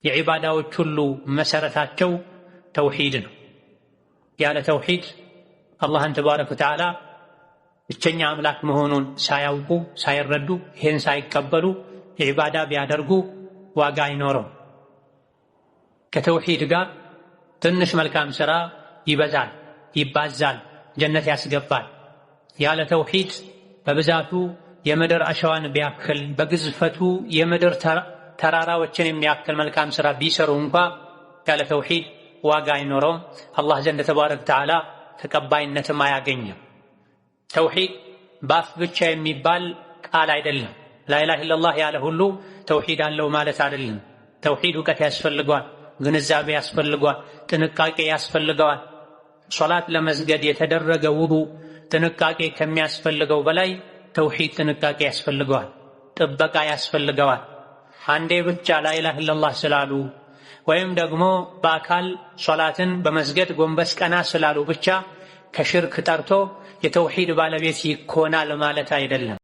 የዒባዳዎች ሁሉ መሰረታቸው ተውሂድ ነው። ያለ ተውሂድ አላህን ተባረከ ወተዓላ ብቸኛ አምላክ መሆኑን ሳያውቁ ሳይረዱ ይህን ሳይቀበሉ ዒባዳ ቢያደርጉ ዋጋ አይኖረው። ከተውሂድ ጋር ትንሽ መልካም ሥራ ይበዛል፣ ይባዛል፣ ጀነት ያስገባል። ያለ ተውሂድ በብዛቱ የምድር አሸዋን ቢያክል በግዝፈቱ የምድር ተራራዎችን የሚያክል መልካም ሥራ ቢሰሩ እንኳ ያለ ተውሂድ ዋጋ አይኖረውም። አላህ ዘንድ ተባረከ ወተዓላ ተቀባይነትም አያገኝም። ተውሂድ በአፍ ብቻ የሚባል ቃል አይደለም። ላኢላሃ ኢለላህ ያለ ሁሉ ተውሂድ አለው ማለት አይደለም። ተውሂድ እውቀት ያስፈልገዋል፣ ግንዛቤ ያስፈልገዋል፣ ጥንቃቄ ያስፈልገዋል። ሶላት ለመስገድ የተደረገ ውዱእ ጥንቃቄ ከሚያስፈልገው በላይ ተውሂድ ጥንቃቄ ያስፈልገዋል፣ ጥበቃ ያስፈልገዋል። አንዴ ብቻ ላኢላሃ ኢለላህ ስላሉ ወይም ደግሞ በአካል ሶላትን በመስገድ ጎንበስ ቀና ስላሉ ብቻ ከሽርክ ጠርቶ የተውሂድ ባለቤት ይኮናል ማለት አይደለም።